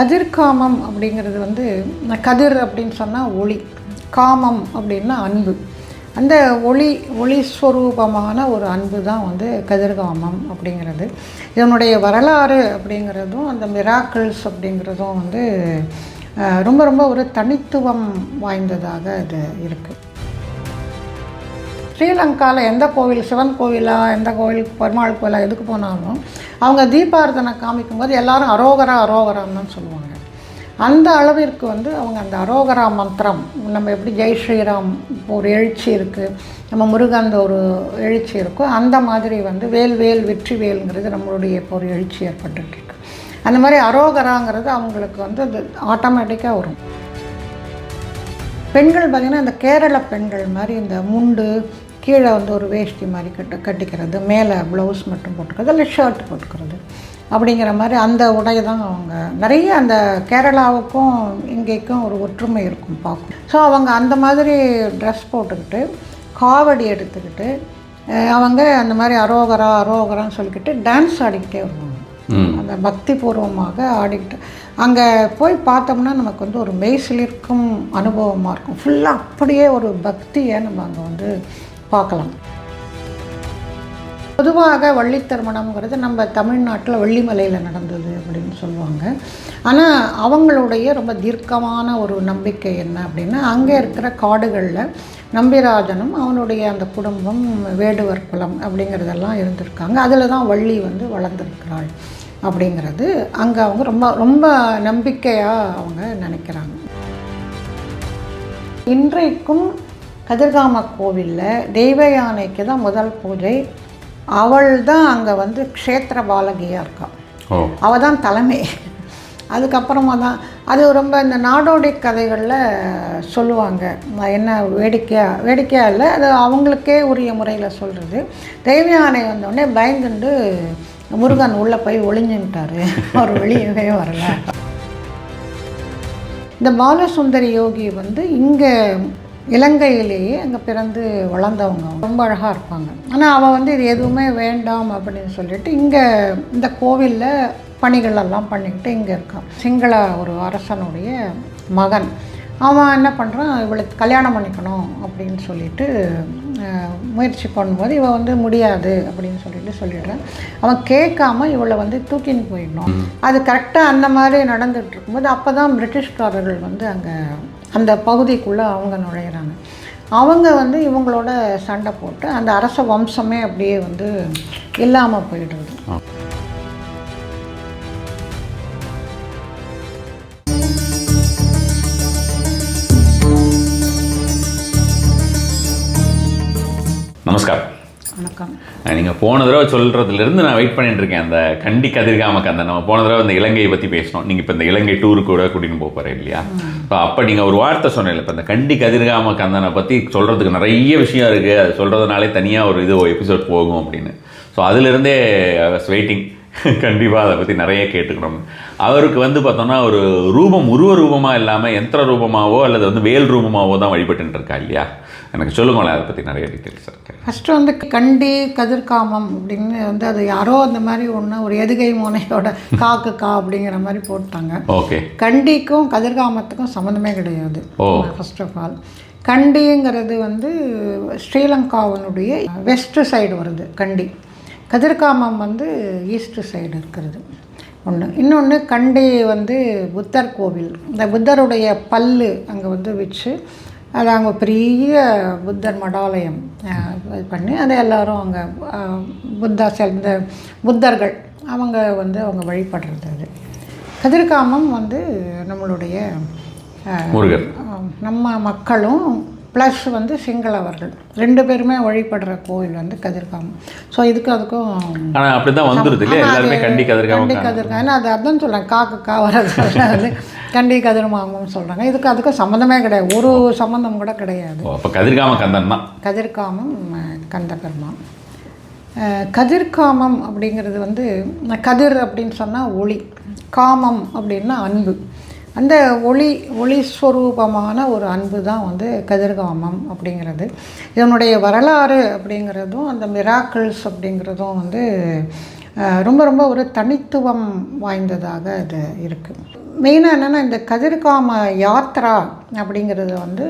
கதிர்காமம் அப்படிங்கிறது வந்து கதிர் அப்படின்னு சொன்னால் ஒளி, காமம் அப்படின்னா அன்பு. அந்த ஒளி ஸ்வரூபமான ஒரு அன்பு தான் வந்து கதிர்காமம் அப்படிங்கிறது. இதனுடைய வரலாறு அப்படிங்கிறதும் அந்த மிராக்கிள்ஸ் அப்படிங்கிறதும் வந்து ரொம்ப ரொம்ப ஒரு தனித்துவம் வாய்ந்ததாக இது இருக்குது. ஸ்ரீலங்காவில் எந்த கோவில், சிவன் கோவிலாக, எந்த கோவில், பெருமாள் கோவிலாக எதுக்கு போனாலும் அவங்க தீபாரதனை காமிக்கும்போது எல்லாரும் அரோகரா அரோகரான்னு தான் சொல்லுவாங்க. அந்த அளவிற்கு வந்து அவங்க அந்த அரோகரா மந்திரம், நம்ம எப்படி ஜெய் ஸ்ரீராம் இப்போ ஒரு எழுச்சி இருக்குது, நம்ம முருகன் ஒரு எழுச்சி இருக்கோ அந்த மாதிரி வந்து வேல் வேல் வெற்றி வேல்ங்கிறது நம்மளுடைய இப்போ ஒரு எழுச்சி ஏற்பட்டுருக்கு. அந்த மாதிரி அரோகராங்கிறது அவங்களுக்கு வந்து அது ஆட்டோமேட்டிக்காக வரும். பெண்கள் பார்த்திங்கன்னா இந்த கேரள பெண்கள் மாதிரி இந்த முண்டு கீழே வந்து ஒரு வேஷ்டி மாதிரி கட்டிக்கிறது, மேலே ப்ளவுஸ் மட்டும் போட்டுக்கிறது, இல்லை ஷர்ட் போட்டுக்கிறது அப்படிங்கிற மாதிரி அந்த உடை தான் அவங்க நிறைய அந்த கேரளாவுக்கும் இங்கேக்கும் ஒரு ஒற்றுமை இருக்கும் பார்க்கும். ஸோ அவங்க அந்த மாதிரி ட்ரெஸ் போட்டுக்கிட்டு காவடி எடுத்துக்கிட்டு அவங்க அந்த மாதிரி அரோகரான்னு சொல்லிக்கிட்டு டான்ஸ் ஆடிக்கிட்டே வருவாங்க. அந்த பக்தி பூர்வமாக ஆடிக்கிட்டு அங்கே போய் பார்த்தோம்னா நமக்கு வந்து ஒரு மெய்சிலிருக்கும் அனுபவமாக இருக்கும். ஃபுல்லாக அப்படியே ஒரு பக்தியை நம்ம அங்கே வந்து பார்க்கலாம். பொதுவாக வள்ளி திருமணம்ங்கிறது நம்ம தமிழ்நாட்டில் வெள்ளிமலையில் நடந்தது அப்படின்னு சொல்லுவாங்க. ஆனால் அவங்களுடைய ரொம்ப தீர்க்கமான ஒரு நம்பிக்கை என்ன அப்படின்னா, அங்கே இருக்கிற காடுகளில் நம்பிராஜனும் அவனுடைய அந்த குடும்பம் வேடுவர் குலம் அப்படிங்கிறதெல்லாம் இருந்திருக்காங்க. அதில் தான் வள்ளி வந்து வளர்ந்துருக்கிறாள் அப்படிங்கிறது அங்கே அவங்க ரொம்ப ரொம்ப நம்பிக்கையாக அவங்க நினைக்கிறாங்க. இன்றைக்கும் கதிர்காம கோவிலில் தெய்வ யானைக்கு தான் முதல் பூஜை. அவள் தான் அங்கே வந்து க்ஷேத்திர பாலகியாக இருக்காள். அவள் தான் தலைமை. அதுக்கப்புறமா தான் அது ரொம்ப இந்த நாடோடி கதைகளில் சொல்லுவாங்க. என்ன வேடிக்கையாக இல்லை, அது அவங்களுக்கே உரிய முறையில் சொல்கிறது. தெய்வ யானை வந்தோடனே பயந்துண்டு முருகன் உள்ளே போய் ஒளிஞ்சுட்டார், அவர் வெளியவே வரல. இந்த பாலசுந்தரி யோகி வந்து இங்கே இலங்கையிலேயே அங்கே பிறந்து வளர்ந்தவங்க, ரொம்ப அழகாக இருப்பாங்க. ஆனால் அவள் வந்து இது எதுவுமே வேண்டாம் அப்படின்னு சொல்லிட்டு இங்கே இந்த கோவிலில் பணிகளெல்லாம் பண்ணிக்கிட்டு இங்கே இருக்கான். சிங்கள ஒரு அரசனுடைய மகன். அவன் என்ன பண்ணுறான், இவளுக்கு கல்யாணம் பண்ணிக்கணும் அப்படின்னு சொல்லிட்டு முயற்சி பண்ணும்போது இவள் வந்து முடியாது அப்படின்னு சொல்லிடுறான். அவன் கேட்காம இவளை வந்து தூக்கின்னு போயிடணும். அது கரெக்டாக அந்த மாதிரி நடந்துகிட்டு இருக்கும்போது அப்போ தான் பிரிட்டிஷ்காரர்கள் வந்து அங்கே அந்த பகுதிக்குள்ளே அவங்க நுழையிறாங்க. அவங்க வந்து இவங்களோட சண்டை போட்டு அந்த அரச வம்சமே அப்படியே வந்து இல்லாமல் போயிடுறது. நமஸ்காரம். வணக்கம். நீங்கள் போன தடவை சொல்கிறதுலேருந்து நான் வெயிட் பண்ணிட்டு இருக்கேன். அந்த கண்டி கதிர்காம கந்தன், நம்ம போன தடவை இந்த இலங்கையை பற்றி பேசணும். நீங்கள் இப்போ இந்த இலங்கை டூருக்கு கூட கூட்டின்னு போக போகிறேன் இல்லையா? ஸோ அப்போ நீங்கள் ஒரு வார்த்தை சொன்னீங்க, இப்போ இந்த கண்டி கதிர்காம கந்தனை பற்றி சொல்கிறதுக்கு நிறைய விஷயம் இருக்குது, அது சொல்கிறதுனாலே தனியாக ஒரு எபிசோட் போகும் அப்படின்னு. ஸோ அதிலிருந்தே ஐ வாஸ் வெயிட்டிங், கண்டிப்பாக அதை பற்றி நிறைய கேட்டுக்கணும். அவருக்கு வந்து பார்த்தோம்னா ஒரு உருவ ரூபமாக இல்லாமல் யந்திர ரூபமாகவோ அல்லது வந்து வேல் ரூபமாகவோ தான் வழிபட்டு இருக்கா இல்லையா? எனக்கு சொல்லுங்களேன், அதை பற்றி நிறைய டீட்டெயில்ஸ் இருக்கு. ஃபஸ்ட்டு வந்து கண்டி கதிர்காமம் அப்படின்னு வந்து அது யாரோ அந்த மாதிரி ஒன்று ஒரு எதுகை மோனையோட காக்கு கா அப்படிங்கிற மாதிரி போட்டாங்க. ஓகே. கண்டிக்கும் கதிர்காமத்துக்கும் சம்மந்தமே கிடையாது. ஃபர்ஸ்ட் ஆஃப் ஆல் கண்டிங்கிறது வந்து ஸ்ரீலங்காவினுடைய வெஸ்ட் சைடு வருது கண்டி. கதிர்காமம் வந்து ஈஸ்ட் சைடு இருக்கிறது ஒன்று. இன்னொன்று கண்டி வந்து புத்தர் கோவில். இந்த புத்தருடைய பல்லு அங்கே வந்து வச்சு அது அங்கே பெரிய புத்தர் மடாலயம் இது பண்ணி அதை எல்லோரும் அங்கே சேர்ந்த புத்தர்கள் அவங்க வழிபடுறது. அது கதிர்காமம் வந்து நம்மளுடைய முருகர், நம்ம மக்களும் ப்ளஸ் வந்து சிங்களவர்கள் ரெண்டு பேருமே வழிபடுற கோவில் வந்து கதிர்காமம். ஸோ அதுக்கும் அப்படி தான் வந்துடுது இல்லையா? எல்லாருமே கண்டி கதிர்காமம். ஏன்னா அதுதான் சொல்கிறேன், காக்கா வர்றது வந்து கண்டி கதிர்காமம் சொல்கிறாங்க. அதுக்கும் சம்மந்தமே கிடையாது, ஒரு சம்மந்தம் கூட கிடையாது. அப்போ கதிர்காம கந்தன் தான். கதிர்காமம் கந்தகர்மா. கதிர்காமம் அப்படிங்கிறது வந்து கதிர் அப்படின்னு சொன்னால் ஒளி, காமம் அப்படின்னா அன்பு. அந்த ஒளி ஸ்வரூபமான ஒரு அன்பு தான் வந்து கதிர்காமம் அப்படிங்கிறது. இதனுடைய வரலாறு அப்படிங்கிறதும் அந்த மிராக்கிள்ஸ் அப்படிங்கிறதும் வந்து ரொம்ப ரொம்ப ஒரு தனித்துவம் வாய்ந்ததாக இது இருக்குது. மெயினாக என்னென்னா இந்த கதிர்காம யாத்ரா அப்படிங்கிறது வந்து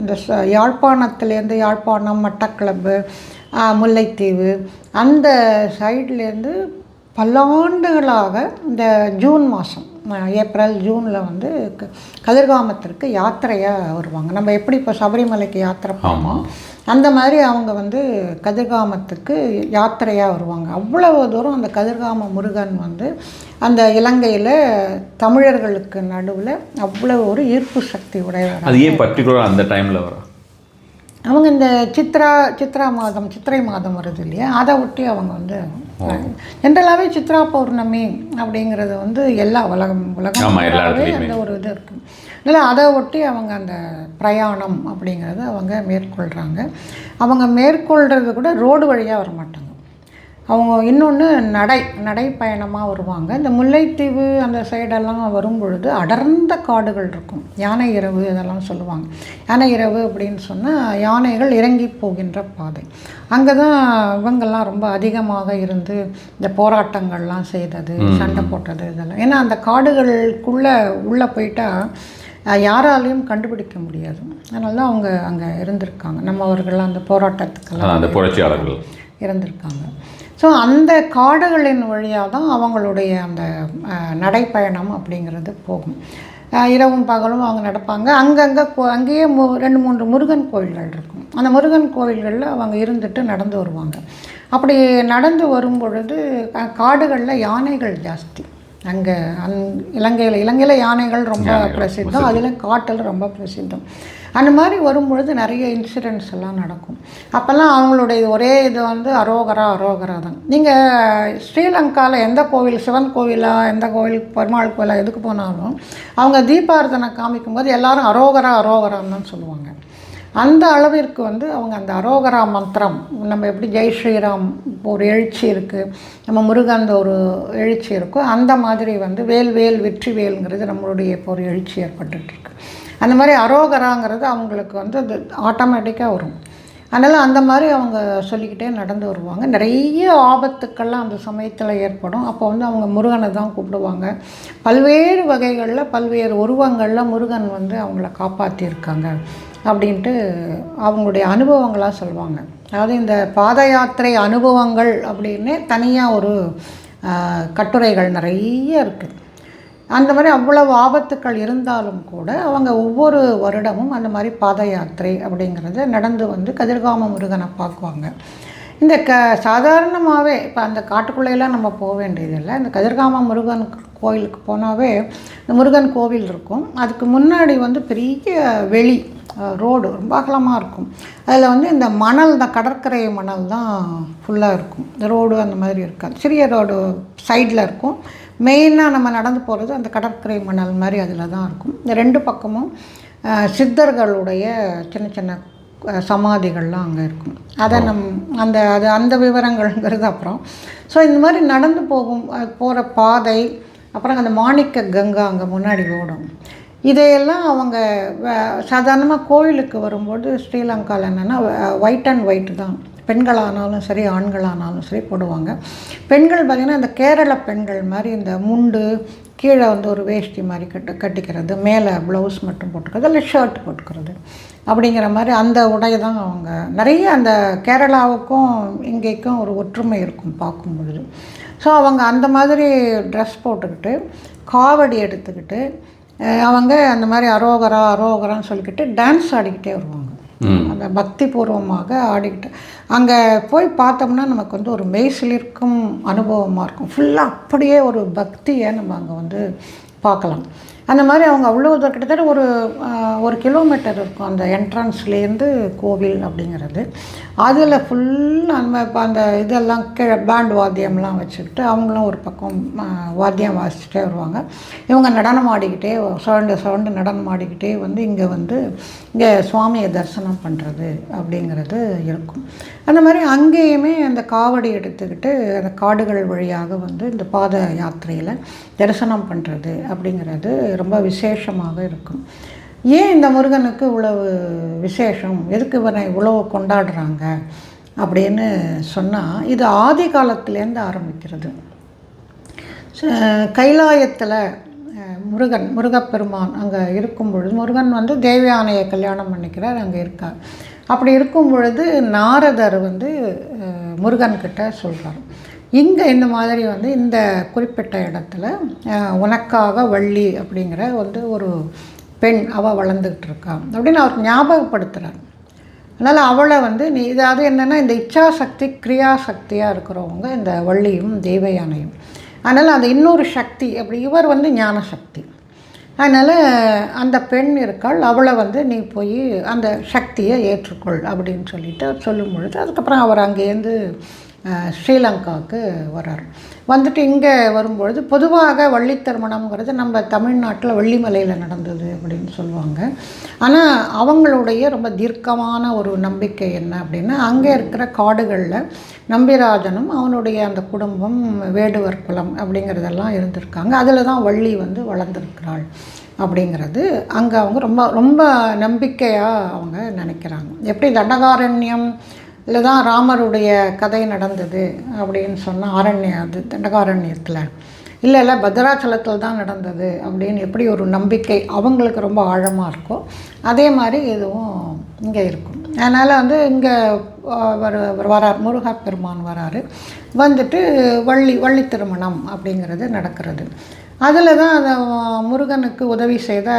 இந்த யாழ்ப்பாணத்துலேருந்து யாழ்ப்பாணம், மட்டக்களப்பு, முல்லைத்தீவு அந்த சைட்லேருந்து பல்லாண்டுகளாக இந்த ஜூன் மாதம், ஏப்ரல் ஜூனில் வந்து கதிர்காமத்திற்கு யாத்திரையாக வருவாங்க. நம்ம எப்படி இப்போ சபரிமலைக்கு யாத்திரை போனோமோ அந்த மாதிரி அவங்க வந்து கதிர்காமத்துக்கு யாத்திரையாக வருவாங்க. அவ்வளவு தூரம் அந்த கதிர்காம முருகன் வந்து அந்த இலங்கையில் தமிழர்களுக்கு நடுவில் அவ்வளோ ஒரு ஈர்ப்பு சக்தி உடையவர். அது ஏன் பர்டிகுலராக அந்த டைமில் வரும்? அவங்க இந்த சித்ரா மாதம், சித்திரை மாதம் வருது இல்லையா, அதை ஒட்டி அவங்க வந்து ஜென்ரலாகவே சித்ரா பௌர்ணமி அப்படிங்கிறது வந்து எல்லா உலகமாகவே அந்த ஒரு இது இருக்குது. இல்லை, அதை ஒட்டி அவங்க அந்த பிரயாணம் அப்படிங்கிறத அவங்க மேற்கொள்கிறாங்க. அவங்க மேற்கொள்கிறது கூட ரோடு வழியாக வரமாட்டாங்க. அவங்க இன்னொன்று நடைப்பயணமாக வருவாங்க. இந்த முல்லைத்தீவு அந்த சைடெல்லாம் வரும்பொழுது அடர்ந்த காடுகள் இருக்கும். யானை இரவு இதெல்லாம் சொல்லுவாங்க. யானை இரவு அப்படின்னு சொன்னால் யானைகள் இறங்கி போகின்ற பாதை. அங்கே தான் இவங்கெல்லாம் ரொம்ப அதிகமாக இருந்து இந்த போராட்டங்கள்லாம் செய்தது, சண்டை போட்டது இதெல்லாம். ஏன்னா அந்த காடுகளுக்குள்ளே உள்ளே போயிட்டால் யாராலையும் கண்டுபிடிக்க முடியாது. அதனால தான் அவங்க அங்கே இருந்திருக்காங்க. நம்மவர்கள்லாம் அந்த போராட்டத்துக்கெல்லாம் அந்த புரட்சியாளர்கள் இருந்திருக்காங்க. ஸோ அந்த காடுகளின் வழியாக தான் அவங்களுடைய அந்த நடைப்பயணம் அப்படிங்கிறது போகும். இரவும் பகலும் அவங்க நடப்பாங்க. அங்கேயே 2-3 முருகன் கோவில்கள் இருக்கும். அந்த முருகன் கோவில்களில் அவங்க இருந்துட்டு நடந்து வருவாங்க. அப்படி நடந்து வரும்பொழுது காடுகளில் யானைகள் ஜாஸ்தி. அங்கே இலங்கையில் யானைகள் ரொம்ப பிரசித்தம், அதில் காட்டில் ரொம்ப பிரசித்தம். அந்த மாதிரி வரும்பொழுது நிறைய இன்சிடென்ட்ஸ் எல்லாம் நடக்கும். அப்போல்லாம் அவங்களுடைய ஒரே இது வந்து அரோகரா தான். நீங்கள் ஸ்ரீலங்காவில் எந்த கோவில், சிவன் கோவிலா, எந்த கோவில், பெருமாள் கோவிலா, எதுக்கு போனாலும் அவங்க தீபாரதனை காமிக்கும்போது எல்லாரும் அரோகரான்னு தான் சொல்லுவாங்க. அந்த அளவிற்கு வந்து அவங்க அந்த அரோகரா மந்திரம், நம்ம எப்படி ஜெய் ஸ்ரீராம் ஒரு எழுச்சி இருக்குது, நம்ம முருகன் ஒரு எழுச்சி இருக்கும், அந்த மாதிரி வந்து வேல் வெற்றி வேல்ங்கிறது நம்மளுடைய இப்போ ஒரு எழுச்சி ஏற்பட்டுருக்கு. அந்த மாதிரி அரோகராங்கிறது அவங்களுக்கு வந்து அது ஆட்டோமேட்டிக்காக வரும். அதனால் அந்த மாதிரி அவங்க சொல்லிக்கிட்டே நடந்து வருவாங்க. நிறைய ஆபத்துக்கள்லாம் அந்த சமயத்தில் ஏற்படும். அப்போ வந்து அவங்க முருகனை தான் கூப்பிடுவாங்க. பல்வேறு வகைகளில், பல்வேறு உருவங்களில் முருகன் வந்து அவங்கள காப்பாற்றியிருக்காங்க அப்படின்ட்டு அவங்களுடைய அனுபவங்களாக சொல்லுவாங்க. அதாவது இந்த பாத யாத்திரை அனுபவங்கள் அப்படின்னு தனியாக ஒரு கட்டுரைகள் நிறைய இருக்குது. அந்த மாதிரி அவ்வளவு ஆபத்துக்கள் இருந்தாலும் கூட அவங்க ஒவ்வொரு வருடமும் அந்த மாதிரி பாத யாத்திரை அப்படிங்கிறத நடந்து வந்து கதிர்காம முருகனை பார்க்குவாங்க. இந்த சாதாரணமாகவே இப்போ அந்த காட்டுக்குள்ளையெல்லாம் நம்ம போக வேண்டியதில்லை. இந்த கதிர்காம முருகன் கோயிலுக்கு போனாவே இந்த முருகன் கோவில் இருக்கும். அதுக்கு முன்னாடி வந்து பெரிய வெளி ரோடு ரொம்ப அகலமாக இருக்கும். அதில் வந்து இந்த மணல் தான், கடற்கரை மணல் தான் ஃபுல்லாக இருக்கும். இந்த ரோடு அந்த மாதிரி இருக்காது. சிறிய ரோடு சைடில் இருக்கும். மெயினாக நம்ம நடந்து போகிறது அந்த கடற்கரை மணல் மாதிரி அதில் தான் இருக்கும். இந்த 2 பக்கமும் சித்தர்களுடைய சின்ன சின்ன சமாதிகள்லாம் அங்கே இருக்கும். அதை அந்த விவரங்கள்ங்கிறது அப்புறம். ஸோ இந்த மாதிரி நடந்து போகிற பாதை, அப்புறம் அந்த மாணிக்க கங்கா அங்கே முன்னாடி ஓடும். இதையெல்லாம் அவங்க சாதாரணமாக கோவிலுக்கு வரும்போது ஸ்ரீலங்காவில் என்னென்னா ஒயிட் அண்ட் ஒயிட் தான், பெண்களானாலும் சரி ஆண்களானாலும் சரி போடுவாங்க. பெண்கள் பார்த்திங்கன்னா இந்த கேரள பெண்கள் மாதிரி இந்த முண்டு, கீழே வந்து ஒரு வேஷ்டி மாதிரி கட்டிக்கிறது, மேலே ப்ளவுஸ் மட்டும் போட்டுக்கிறது, இல்லை ஷர்ட் போட்டுக்கிறது அப்படிங்கிற மாதிரி அந்த உடை தான் அவங்க. நிறைய அந்த கேரளாவுக்கும் இங்கேக்கும் ஒரு ஒற்றுமை இருக்கும் பார்க்கும் பொழுது. ஸோ அவங்க அந்த மாதிரி ட்ரெஸ் போட்டுக்கிட்டு காவடி எடுத்துக்கிட்டு அவங்க அந்த மாதிரி அரோகரான்னு சொல்லிக்கிட்டு டான்ஸ் ஆடிக்கிட்டே வருவாங்க. அந்த பக்தி பூர்வமாக ஆடிக்கிட்டு அங்கே போய் பார்த்தோம்னா நமக்கு வந்து ஒரு மெய்சிலிருக்கும் அனுபவமாக இருக்கும். ஃபுல்லாக அப்படியே ஒரு பக்தியை நம்ம அங்கே வந்து பார்க்கலாம். அந்த மாதிரி அவங்க அவ்வளோ கிட்டத்தட்ட ஒரு கிலோமீட்டர் இருக்கும் அந்த என்ட்ரன்ஸ்லேருந்து கோவில் அப்படிங்கிறது. அதில் ஃபுல்லாக நம்ம இப்போ அந்த இதெல்லாம் பேண்ட் வாத்தியம்லாம் வச்சுக்கிட்டு அவங்களும் ஒரு பக்கம் வாத்தியம் வாசிச்சுட்டே வருவாங்க. இவங்க நடனம் ஆடிக்கிட்டே சவுண்டு நடனம் ஆடிக்கிட்டே வந்து இங்கே சுவாமியை தரிசனம் பண்ணுறது அப்படிங்கிறது இருக்கும். அந்த மாதிரி அங்கேயுமே அந்த காவடி எடுத்துக்கிட்டு அந்த காடுகள் வழியாக வந்து இந்த பாத யாத்திரையில் தரிசனம் பண்ணுறது அப்படிங்கிறது ரொம்ப விசேஷமாக இருக்கும். ஏன் இந்த முருகனுக்கு இவ்வளவு விசேஷம், எதுக்கு இவனை இவ்வளோ கொண்டாடுறாங்க அப்படின்னு சொன்னால், இது ஆதி காலத்துலேருந்து ஆரம்பிக்கிறது. கைலாயத்தில் முருகப்பெருமான் அங்கே இருக்கும் பொழுது, முருகன் வந்து தேவயானையை கல்யாணம் பண்ணிக்கிறார், அங்கே இருக்கார். அப்படி இருக்கும் பொழுது நாரதர் வந்து முருகன்கிட்ட சொல்கிறார், இங்கே இந்த மாதிரி வந்து இந்த குறிப்பிட்ட இடத்துல உனக்காக வள்ளி அப்படிங்கிற வந்து ஒரு பெண் அவள் வளர்ந்துக்கிட்டு இருக்கா அப்படின்னு அவர் ஞாபகப்படுத்துகிறார். அதனால் அவளை வந்து நீ இதாவது என்னென்னா இந்த இச்சாசக்தி கிரியாசக்தியாக இருக்கிறவங்க இந்த வள்ளியும் தேவயானையும். அதனால் அந்த இன்னொரு சக்தி அப்படி இவர் வந்து ஞான சக்தி. அதனால் அந்த பெண் இருக்காள், அவளை வந்து நீ போய் அந்த சக்தியை ஏற்றுக்கொள் அப்படின்னு சொல்லிட்டு சொல்லும் பொழுது அதுக்கப்புறம் அவர் அங்கேருந்து ஸ்ரீலங்காவுக்கு வர்றார். வந்துட்டு இங்கே வரும்பொழுது பொதுவாக வள்ளி திருமணம்ங்கிறது நம்ம தமிழ்நாட்டில் வெள்ளிமலையில் நடந்தது அப்படின்னு சொல்லுவாங்க. ஆனால் அவங்களுடைய ரொம்ப தீர்க்கமான ஒரு நம்பிக்கை என்ன அப்படின்னா, அங்கே இருக்கிற காடுகளில் நம்பிராஜனும் அவனுடைய அந்த குடும்பம் வேடுவர் குலம் அப்படிங்கிறதெல்லாம் இருந்திருக்காங்க. அதில் தான் வள்ளி வந்து வளர்ந்துருக்கிறாள் அப்படிங்கிறது அங்கே அவங்க ரொம்ப ரொம்ப நம்பிக்கையாக அவங்க நினைக்கிறாங்க. எப்படி தண்டகாரண்யம் இதில் தான் ராமருடைய கதை நடந்தது அப்படின்னு சொன்னால் அது தண்டகாரண்யத்தில் இல்லை பத்ராச்சலத்தில் தான் நடந்தது அப்படின்னு எப்படி ஒரு நம்பிக்கை அவங்களுக்கு ரொம்ப ஆழமாக இருக்கோ, அதே மாதிரி இதுவும் இங்கே இருக்கும். அதனால் வந்து இங்கே வரார், முருகப்பெருமான் வராரு. வந்துட்டு வள்ளி திருமணம் அப்படிங்கிறது நடக்கிறது. அதில் தான் அந்த முருகனுக்கு உதவி செய்த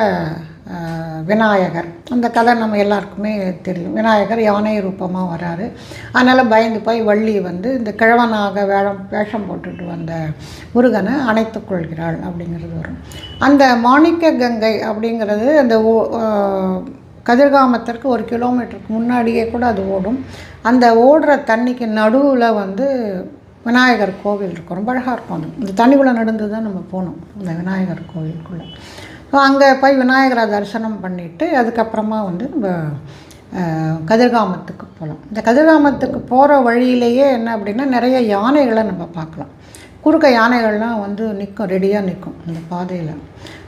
விநாயகர், அந்த கதை நம்ம எல்லாருக்குமே தெரியும். விநாயகர் யானை ரூபமாக வராரு. அதனால் பயந்து போய் வள்ளி வந்து இந்த கிழவனாக வேஷம் போட்டுட்டு வந்த முருகனை அணைத்து கொள்கிறாள் அப்படிங்கிறது வரும். அந்த மாணிக்க கங்கை அப்படிங்கிறது அந்த கதிர்காமத்திற்கு 1 கிலோமீட்டருக்கு முன்னாடியே கூட அது ஓடும். அந்த ஓடுற தண்ணிக்கு நடுவில் வந்து விநாயகர் கோவில் இருக்கும், ரொம்ப அழகாக இருக்கும். அது இந்த தண்ணிக்குள்ளே நடந்து தான் நம்ம போகணும் அந்த விநாயகர் கோவிலுக்குள்ளே. ஸோ அங்கே போய் விநாயகரை தரிசனம் பண்ணிவிட்டு அதுக்கப்புறமா வந்து நம்ம கதிர்காமத்துக்கு போகலாம். இந்த கதிர்காமத்துக்கு போகிற வழியிலேயே என்ன அப்படின்னா நிறைய யானைகளை நம்ம பார்க்கலாம். குறுக்க யானைகள்லாம் வந்து நிற்கும், ரெடியாக நிற்கும் இந்த பாதையில்.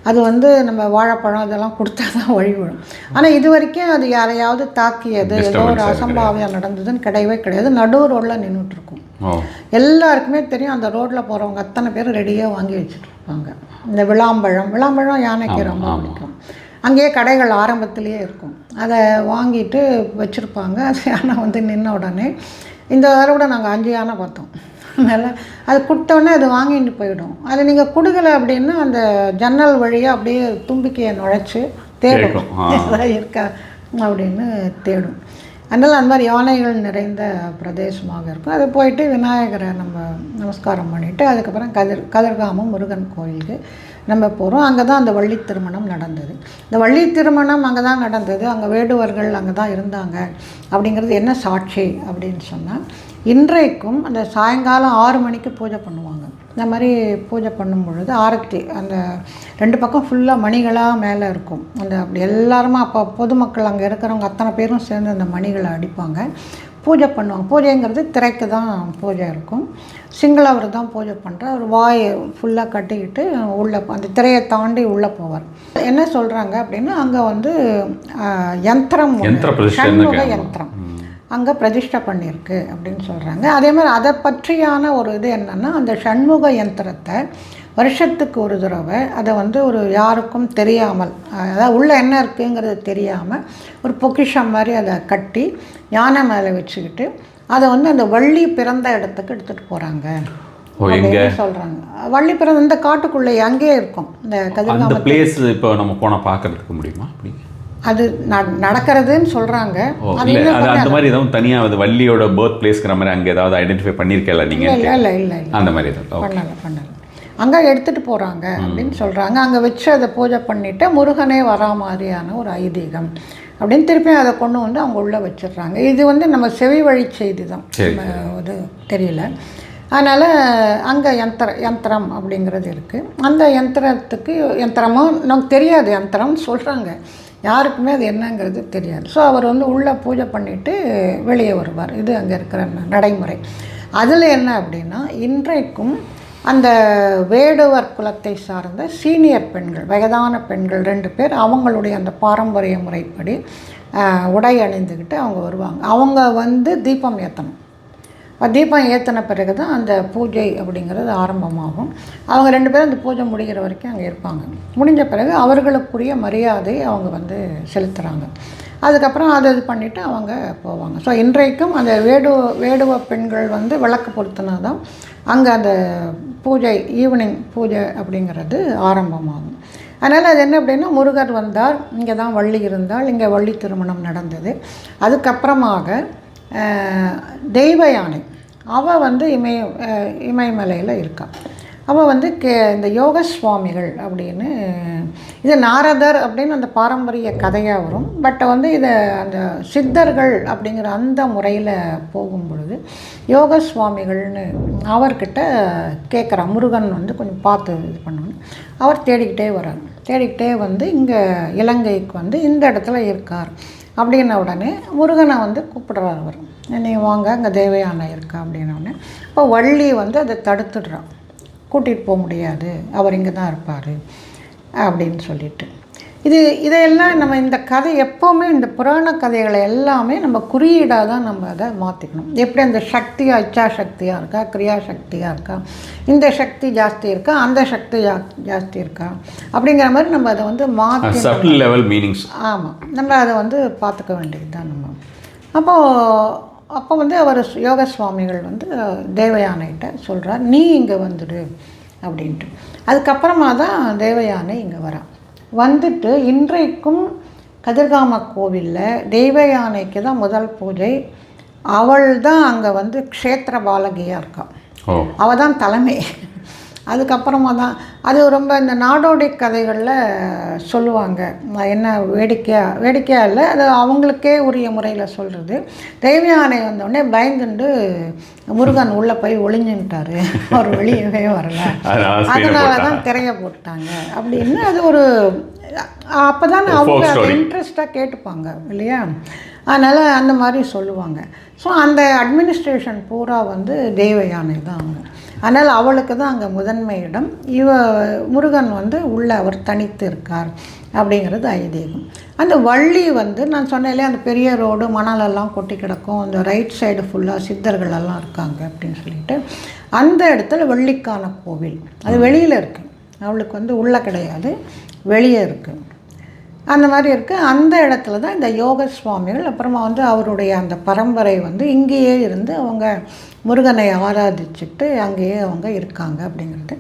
அது வந்து நம்ம வாழைப்பழம் இதெல்லாம் கொடுத்தா தான் வழிவிடும். ஆனால் இது வரைக்கும் அது யாரையாவது தாக்கியது, ஏதோ ஒரு அசம்பாவியம் நடந்ததுன்னு கிடையவே கிடையாது. நடு ரோட்டில் நின்றுட்டுருக்கும். எல்லாருக்குமே தெரியும், அந்த ரோட்டில் போகிறவங்க அத்தனை பேர் ரெடியாக வாங்கி வச்சுட்ருப்பாங்க. இந்த விளாம்பழம் யானைக்கு ரொம்ப பிடிக்கும். அங்கேயே கடைகள் ஆரம்பத்திலேயே இருக்கும், அதை வாங்கிட்டு வச்சுருப்பாங்க. அது யானை வந்து நின்ன உடனே இந்த தடவை கூட நாங்கள் 5 யானை பார்த்தோம். அதனால் அது கொடுத்தோடனே அது வாங்கிட்டு போயிடும். அது நீங்கள் கொடுக்கல அப்படின்னா அந்த ஜன்னல் வழியாக அப்படியே தும்பிக்கையை நுழைச்சி தேடும் இருக்கா அப்படின்னு தேடும். அதனால் அந்த மாதிரி யானைகள் நிறைந்த பிரதேசமாக இருக்கும். அது போயிட்டு விநாயகரை நம்ம நமஸ்காரம் பண்ணிவிட்டு அதுக்கப்புறம் கதிர்காமம் முருகன் கோயிலுக்கு நம்ம போகிறோம். அங்கே தான் அந்த வள்ளி திருமணம் நடந்தது. இந்த வள்ளி திருமணம் அங்கே தான் நடந்தது, அங்கே வேடுவர்கள் அங்கே தான் இருந்தாங்க அப்படிங்கிறது என்ன சாட்சி அப்படின்னு சொன்னால், இன்றைக்கும் அந்த சாயங்காலம் 6 மணிக்கு பூஜை பண்ணுவாங்க. இந்த மாதிரி பூஜை பண்ணும் பொழுது ஆரத்தி அந்த 2 பக்கம் ஃபுல்லாக மணிகளாக மேலே இருக்கும். அந்த அப்படி எல்லாருமா அப்போ பொதுமக்கள் அங்கே இருக்கிறவங்க அத்தனை பேரும் சேர்ந்து அந்த மணிகளை அடிப்பாங்க, பூஜை பண்ணுவாங்க. பூஜைங்கிறது திரைக்கு தான் பூஜை இருக்கும். சிங்களவர் தான் பூஜை பண்ணுற ஒரு வாயை ஃபுல்லாக கட்டிக்கிட்டு உள்ளே அந்த திரையை தாண்டி உள்ளே போவார். என்ன சொல்கிறாங்க அப்படின்னா, அங்கே வந்து யந்திரம் சண்முக யந்திரம் அங்கே பிரதிஷ்டை பண்ணியிருக்கு அப்படின்னு சொல்கிறாங்க. அதே மாதிரி அதை பற்றியான ஒரு இது என்னென்னா, அந்த சண்முக யந்திரத்தை வருஷத்துக்கு ஒரு தடவை அதை வந்து ஒரு யாருக்கும் தெரியாமல், அதாவது உள்ளே என்ன இருக்குங்கிறது தெரியாமல் ஒரு பொக்கிஷம் மாதிரி அதை கட்டி யானை மேலே வச்சுக்கிட்டு அதை வந்து அந்த வள்ளி பிறந்த இடத்துக்கு எடுத்துகிட்டு போகிறாங்க அப்படின்னு சொல்கிறாங்க. வள்ளி பிறந்த இந்த காட்டுக்குள்ளே அங்கேயே இருக்கும் இந்த கதிர்காம பிளேஸ். இப்போ நம்ம போனால் பார்க்கறதுக்கு முடியுமா? அப்படி அது நடக்கிறதுன்னு சொல்கிறாங்க. அந்த மாதிரி எதுவும் தனியாக அது வள்ளியோட பர்த் பிளேஸ்ங்கிற மாதிரி அங்கே ஏதாவது ஐடென்டிஃபை பண்ணியிருக்கல நீங்கள்? இல்லை அந்த மாதிரி பண்ணலை. அங்கே எடுத்துகிட்டு போகிறாங்க அப்படின்னு சொல்கிறாங்க. அங்கே வச்சு அதை பூஜை பண்ணிவிட்டு முருகனே வரா மாதிரியான ஒரு ஐதீகம் அப்படின்னு திருப்பி அதை கொண்டு வந்து அவங்க உள்ளே வச்சிடுறாங்க. இது வந்து நம்ம செவி வழி செய்தி தான், இது தெரியல. அதனால் அங்கே யந்திரம் அப்படிங்கிறது இருக்குது. அந்த யந்திரமோ நமக்கு தெரியாது, யந்திரம்னு சொல்கிறாங்க, யாருக்குமே அது என்னங்கிறது தெரியாது. ஸோ அவர் வந்து உள்ளே பூஜை பண்ணிவிட்டு வெளியே வருவார். இது அங்கே இருக்கிற நடைமுறை. அதில் என்ன அப்படின்னா, இன்றைக்கும் அந்த வேடுவர் குலத்தை சார்ந்த சீனியர் பெண்கள், வயதான பெண்கள் 2 பேர் அவங்களுடைய அந்த பாரம்பரிய முறைப்படி உடை அணிந்துக்கிட்டு அவங்க வருவாங்க. அவங்க வந்து தீபம் ஏற்றணும். தீபம் ஏற்றின பிறகு தான் அந்த பூஜை அப்படிங்கிறது ஆரம்பமாகும். அவங்க 2 பேரும் அந்த பூஜை முடிகிற வரைக்கும் அங்கே இருப்பாங்க. முடிஞ்ச பிறகு அவர்களுக்குரிய மரியாதை அவங்க வந்து செலுத்துகிறாங்க. அதுக்கப்புறம் அதை இது பண்ணிவிட்டு அவங்க போவாங்க. ஸோ இன்றைக்கும் அந்த வேடுவ பெண்கள் வந்து விளக்கு பொருத்தினா தான் அங்கே அந்த பூஜை ஈவினிங் பூஜை அப்படிங்கிறது ஆரம்பமாகும். அதனால் அது என்ன அப்படின்னா, முருகர் வந்தார், இங்கே தான் வள்ளி இருந்தால், இங்கே வள்ளி திருமணம் நடந்தது. அதுக்கப்புறமாக தெய்வ யானை அவள் வந்து இமயமலையில் இருக்கா. அவள் வந்து இந்த யோக சுவாமிகள் அப்படின்னு, இது நாரதர் அப்படின்னு அந்த பாரம்பரிய கதையாக வரும். பட் வந்து இதை அந்த சித்தர்கள் அப்படிங்கிற அந்த முறையில் போகும் பொழுது யோக சுவாமிகள்னு அவர்கிட்ட கேட்குறான். முருகன் வந்து கொஞ்சம் பார்த்து இது பண்ணணும். அவர் தேடிக்கிட்டே வர்றார். தேடிக்கிட்டே வந்து இங்கே இலங்கைக்கு வந்து இந்த இடத்துல இருக்கார் அப்படின்ன உடனே முருகனை வந்து கூப்பிடுறார். அவர் நீ வாங்க, அங்கே தேவயானை இருக்கா அப்படின்னோடனே இப்போ வள்ளி வந்து அதை தடுத்துடுறான். கூட்டிகிட்டு போக முடியாது, அவர் இங்கே தான் இருப்பார் அப்படின்னு சொல்லிட்டு. இதையெல்லாம் நம்ம இந்த கதை எப்போவுமே இந்த புராண கதைகளை எல்லாமே நம்ம குறியீடாக தான் நம்ம அதை மாற்றிக்கணும். எப்படி அந்த சக்தியாக இச்சா சக்தியாக இருக்கா, கிரியா சக்தியாக இருக்கா, இந்த சக்தி ஜாஸ்தி இருக்கா, அந்த சக்தி ஜாஸ்தி இருக்கா அப்படிங்கிற மாதிரி நம்ம அதை வந்து மாற்றி சட்டில் லெவல் மீனிங்ஸ். ஆமாம், நம்ம அதை வந்து பார்த்துக்க வேண்டியது தான் நம்ம. அப்போ வந்து அவர் யோக சுவாமிகள் வந்து தேவயானைகிட்ட சொல்கிறார், நீ இங்கே வந்துடு அப்படின்ட்டு. அதுக்கப்புறமா தான் தேவயானை இங்கே வரா. வந்துட்டு இன்றைக்கும் கதிர்காம கோவிலில் தெய்வயானைக்கு தான் முதல் பூஜை. அவள் தான் அங்கே வந்து க்ஷேத்திர பாலகியாக இருக்கா. அவள் தான் தலைமை. அதுக்கப்புறமா தான் அது ரொம்ப இந்த நாடோடி கதைகளில் சொல்லுவாங்க. என்ன வேடிக்கையாக இல்லை, அது அவங்களுக்கே உரிய முறையில் சொல்கிறது. தெய்வயானை வந்தோடனே பயந்துண்டு முருகன் உள்ளே போய் ஒளிஞ்சுட்டாரு, அவர் வெளியவே வரல, அதனால தான் திரைய போட்டாங்க அப்படின்னு. அது ஒரு அப்போ தான் அவங்க அதை இன்ட்ரெஸ்டாக கேட்டுப்பாங்க இல்லையா. அதனால் அந்த மாதிரி சொல்லுவாங்க. ஸோ அந்த அட்மினிஸ்ட்ரேஷன் பூரா வந்து தெய்வயானை தான் அவங்க. அதனால் அவளுக்கு தான் அங்கே முதன்மை இடம். முருகன் வந்து உள்ளே அவர் தனித்து இருக்கார் அப்படிங்கிறது ஐதீகம். அந்த வள்ளி வந்து நான் சொன்னேன்லே அந்த பெரிய ரோடு மணலெல்லாம் கொட்டி கிடக்கும், அந்த ரைட் சைடு ஃபுல்லாக சித்தர்கள் எல்லாம் இருக்காங்க அப்படின்னு சொல்லிட்டு அந்த இடத்துல வள்ளிக்கான கோவில் அது வெளியில் இருக்குது. அவளுக்கு வந்து உள்ளே கிடையாது, வெளியே இருக்குது. அந்த மாதிரி இருக்குது. அந்த இடத்துல தான் இந்த யோக சுவாமிகள் அப்புறமா வந்து அவருடைய அந்த பரம்பரை வந்து இங்கேயே இருந்து அவங்க முருகனை ஆராதிச்சுட்டு அங்கேயே அவங்க இருக்காங்க அப்படிங்கிறது.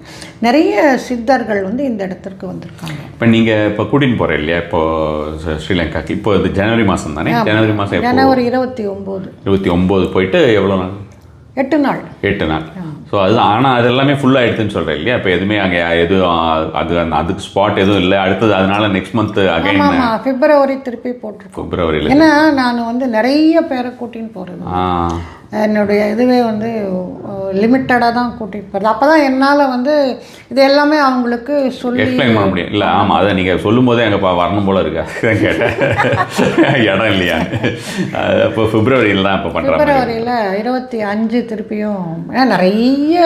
நிறைய சித்தர்கள் வந்து இந்த இடத்திற்கு வந்திருக்காங்க. இப்போ நீங்கள் இப்போ கூட்டின்னு போகிறேன் இல்லையா, இப்போது ஸ்ரீலங்காக்கு இப்போ இது ஜனவரி மாதம் தானே? ஜனவரி மாதம் ஜனவரி 29 போயிட்டு எவ்வளோ நாள்? 8 நாள். 8 நாள். ஸோ அது ஆனால் அது எல்லாமே ஃபுல்லாக எடுத்துன்னு சொல்கிறேன் இல்லையா. இப்போ எதுவுமே அங்கே எதுவும் அதுக்கு ஸ்பாட் எதுவும் இல்லை அடுத்தது, அதனால நெக்ஸ்ட் மந்த் அகைன் பிப்ரவரி திருப்பி போட்டிருக்கோம். பிப்ரவரியில் ஏன்னா நான் வந்து நிறைய பேரை கூட்டின்னு போகிறது, என்னுடைய இதுவே வந்து லிமிட்டடாக தான் கூட்டிகிட்டு போகிறது. அப்போ தான் என்னால் வந்து இது எல்லாமே அவங்களுக்கு சொல்லி எக்ஸ்பிளைன் பண்ண முடியும். இல்லை ஆமாம், அதை நீங்கள் சொல்லும் போதே எங்கள் வரணும் போல் இருக்கு, அதுதான் கேட்டேன். இடம் இல்லையா? இப்போ பிப்ரவரியில் தான் இப்போ பண்ணுறேன். பிப்ரவரியில் 25 திருப்பியும் நிறைய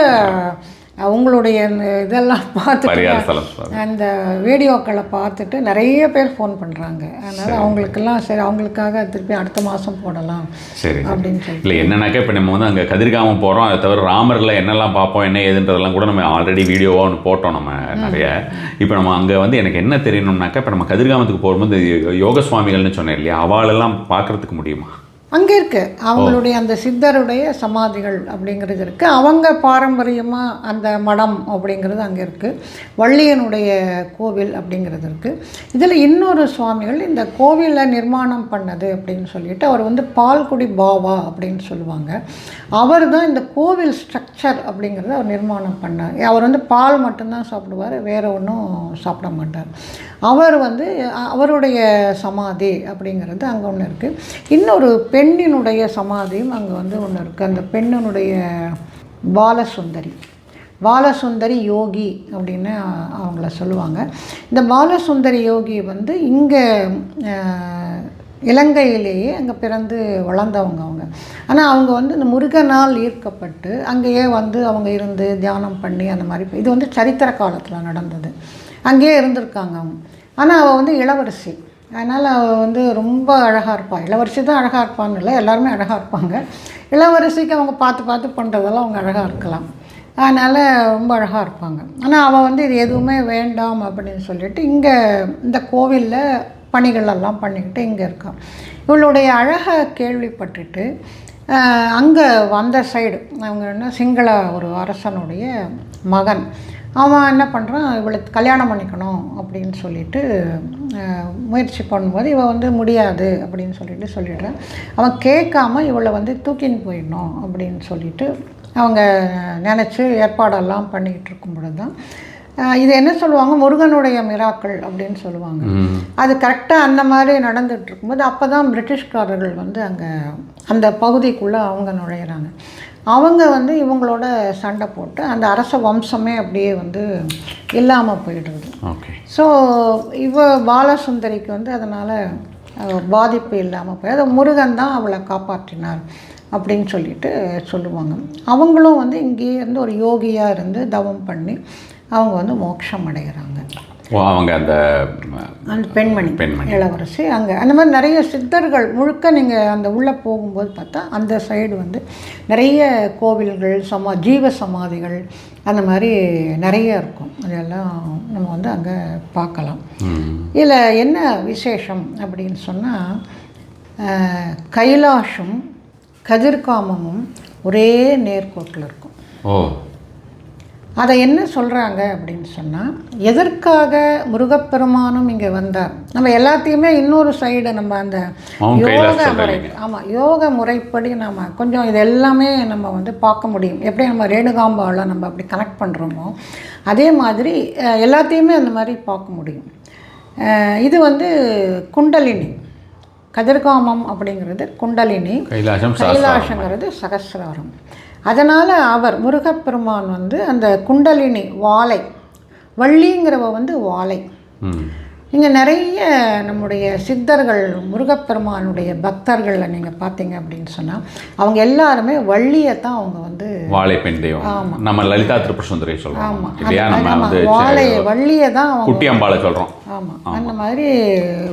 அவங்களுடைய இதெல்லாம் பார்த்துட்டு அந்த வீடியோக்களை பார்த்துட்டு நிறைய பேர் ஃபோன் பண்ணுறாங்க. அதனால் அவங்களுக்கெல்லாம் சரி அவங்களுக்காக திருப்பி அடுத்த மாதம் போடலாம் சரி அப்படின்னு சொல்லி. இல்லை என்னன்னாக்கா இப்போ நம்ம வந்து அங்கே கதிர்காமம் போகிறோம், அதை தவிர ராமரில் என்னெல்லாம் பார்ப்போம் என்ன ஏதுன்றதெல்லாம் கூட நம்ம ஆல்ரெடி வீடியோவாக ஒன்று போட்டோம் நம்ம நிறைய. இப்போ நம்ம அங்கே வந்து எனக்கு என்ன தெரியணும்னாக்கா, இப்போ நம்ம கதிர்காமத்துக்கு போகும்போது யோக சுவாமிகள்னு சொன்னேன் இல்லையா, அவளெல்லாம் பார்க்குறதுக்கு முடியுமா? அங்கே இருக்குது அவங்களுடைய அந்த சித்தருடைய சமாதிகள் அப்படிங்கிறது இருக்குது. அவங்க பாரம்பரியமாக அந்த மடம் அப்படிங்கிறது அங்கே இருக்குது. வள்ளியனுடைய கோவில் அப்படிங்கிறது இருக்குது. இதில் இன்னொரு சுவாமிகள் இந்த கோவிலை நிர்மாணம் பண்ணது அப்படின்னு சொல்லிட்டு அவர் வந்து பால்குடி பாவா அப்படின்னு சொல்லுவாங்க. அவர் தான் இந்த கோவில் ஸ்ட்ரக்சர் அப்படிங்கிறத அவர் நிர்மாணம் பண்ணார். அவர் வந்து பால் மட்டும்தான் சாப்பிடுவார், வேறு ஒன்றும் சாப்பிட மாட்டார். அவர் வந்து அவருடைய சமாதி அப்படிங்கிறது அங்கே ஒன்று இருக்குது. இன்னொரு பெண்ணினுடைய சமாதியும் அங்கே வந்து ஒன்று இருக்குது. அந்த பெண்ணினுடைய பாலசுந்தரி யோகி அப்படின்னு அவங்கள சொல்லுவாங்க. இந்த பாலசுந்தரி யோகி வந்து இங்கே இலங்கையிலேயே அங்கே பிறந்து வளர்ந்தவங்க அவங்க. ஆனால் அவங்க வந்து இந்த முருகனால் ஈர்க்கப்பட்டு அங்கேயே வந்து அவங்க இருந்து தியானம் பண்ணி அந்த மாதிரி, இது வந்து சரித்திர காலத்தில் நடந்தது. அங்கேயே இருந்திருக்காங்க அவங்க. ஆனால் அவள் வந்து இளவரசி, அதனால் அவள் வந்து ரொம்ப அழகாக இருப்பாள். இளவரசி தான் அழகாக இருப்பான்னு இல்லை, எல்லாருமே அழகாக இருப்பாங்க. இளவரசிக்கு அவங்க பார்த்து பார்த்து பண்ணுறதெல்லாம் அவங்க அழகாக இருக்கலாம். அதனால் ரொம்ப அழகாக இருப்பாங்க. ஆனால் அவள் வந்து இது எதுவுமே வேண்டாம் அப்படின்னு சொல்லிட்டு இங்கே இந்த கோவிலில் பணிகளெல்லாம் பண்ணிக்கிட்டு இங்கே இருக்கான். இவளுடைய அழகை கேள்விப்பட்டுட்டு அங்கே வந்த சைடு அவங்க என்ன சிங்கள ஒரு அரசனுடைய மகன் அவன் என்ன பண்ணுறான், இவளுக்கு கல்யாணம் பண்ணிக்கணும் அப்படின்னு சொல்லிட்டு முயற்சி பண்ணும்போது இவள் வந்து முடியாது அப்படின்னு சொல்லிடுறான். அவன் கேட்காம இவளை வந்து தூக்கின்னு போயிடணும் அப்படின்னு சொல்லிட்டு அவங்க நினச்சி ஏற்பாடெல்லாம் பண்ணிக்கிட்டு இருக்கும் பொழுது தான் இது என்ன சொல்லுவாங்க, முருகனுடைய மிராக்கள் அப்படின்னு சொல்லுவாங்க. அது கரெக்டாக அந்த மாதிரி நடந்துகிட்டு இருக்கும்போது அப்போ தான் பிரிட்டிஷ்காரர்கள் வந்து அங்கே அந்த பகுதிக்குள்ளே அவங்க நுழையிறாங்க. அவங்க வந்து இவங்களோட சண்டை போட்டு அந்த அரச வம்சமே அப்படியே வந்து இல்லாமல் போயிடுறது. ஸோ பாலசுந்தரிக்கு வந்து அதனால் பாதிப்பு இல்லாமல் போய் அதை முருகன் தான் அவளை காப்பாற்றினார் அப்படின்னு சொல்லிட்டு சொல்லுவாங்க. அவங்களும் வந்து இங்கேயே இருந்து ஒரு யோகியாக இருந்து தவம் பண்ணி அவங்க வந்து மோட்சம் அடைகிறாங்க. அவங்க அந்த பெண்மணி இளவரசி அங்கே அந்த மாதிரி நிறைய சித்தர்கள் முழுக்க நீங்கள் அந்த உள்ளே போகும்போது பார்த்தா அந்த சைடு வந்து நிறைய கோவில்கள் ஜீவ சமாதிகள் அந்த மாதிரி நிறைய இருக்கும். அதெல்லாம் நம்ம வந்து அங்கே பார்க்கலாம். இதில் என்ன விசேஷம் அப்படின்னு சொன்னால் கைலாஷும் கதிர்காமமும் ஒரே நேர்கோட்டில் இருக்கும். அதை என்ன சொல்கிறாங்க அப்படின்னு சொன்னால், எதற்காக முருகப்பெருமானும் இங்கே வந்தார், நம்ம எல்லாத்தையுமே இன்னொரு சைடு நம்ம அந்த யோக முறை யோக முறைப்படி நம்ம கொஞ்சம் இது எல்லாமே நம்ம வந்து பார்க்க முடியும். எப்படி நம்ம ரேணுகாம்பாவில் நம்ம அப்படி கனெக்ட் பண்ணுறோமோ அதே மாதிரி எல்லாத்தையுமே அந்த மாதிரி பார்க்க முடியும். இது வந்து குண்டலினி, கதிர்காமம் அப்படிங்கிறது குண்டலினி, கைலாசங்கிறது சகசிராரம். அதனால் அவர் முருகப்பெருமான் வந்து அந்த குண்டலினி வாளை, வள்ளிங்கிறவ வந்து வாளை. இங்கே நிறைய நம்முடைய சித்தர்கள் முருகப்பெருமானுடைய பக்தர்களில் நீங்கள் பார்த்தீங்க அப்படின்னு சொன்னால் அவங்க எல்லாருமே வள்ளியை தான் அவங்க வந்து வாழைப்பெண் தெய்வம். ஆமாம், நம்ம லலிதா திருப்பசுந்தரி சொல்கிறோம். ஆமாம், வாழையை வள்ளியை தான் அவங்க குட்டியம்பாளை சொல்கிறோம். ஆமாம், அந்த மாதிரி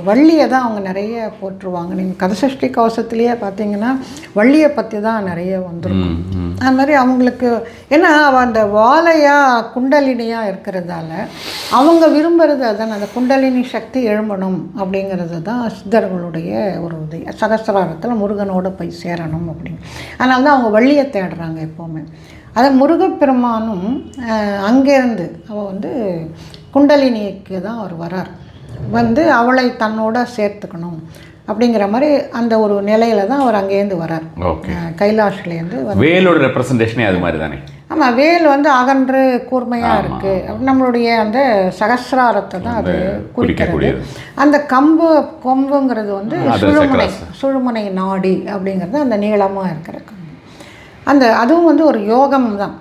வள்ளியை தான் அவங்க நிறைய போற்றுவாங்க. நீங்கள் கதசஷ்டி கவசத்துலேயே பார்த்தீங்கன்னா வள்ளியை பற்றி தான் நிறைய வந்துருக்கும். அது மாதிரி அவங்களுக்கு ஏன்னா அவள் அந்த வாழையாக குண்டலினியாக இருக்கிறதால அவங்க விரும்புகிறது அதுதான், அந்த குண்டலினி சக்தி எழும்பணும் அப்படிங்கிறது தான் சித்தர்களுடைய ஒரு இது. சகசிராரத்தில் முருகனோடு போய் சேரணும் அப்படின்னு. அதனால தான் அவங்க வள்ளியை தேடுறாங்க எப்போவுமே. அதை முருகப்பெருமானும் அங்கேருந்து அவள் வந்து குண்டலினிக்கு தான் அவர் வரார், வந்து அவளை தன்னோட சேர்த்துக்கணும் அப்படிங்கிற மாதிரி அந்த ஒரு நிலையில தான் அவர் அங்கேருந்து வரார். கைலாஷ்லேருந்து வேலோட ரெப்ரசன்டேஷனே அது மாதிரி தானே. ஆமாம், வேல் வந்து அகன்று கூர்மையாக இருக்குது. நம்மளுடைய அந்த சகசிராரத்தை தான் அது குறிக்கிறது. அந்த கொம்புங்கிறது வந்து சுழுமுனை நாடி அப்படிங்கிறது அந்த நீளமாக இருக்கிற கம்பு. அதுவும் வந்து ஒரு யோகம் தான்.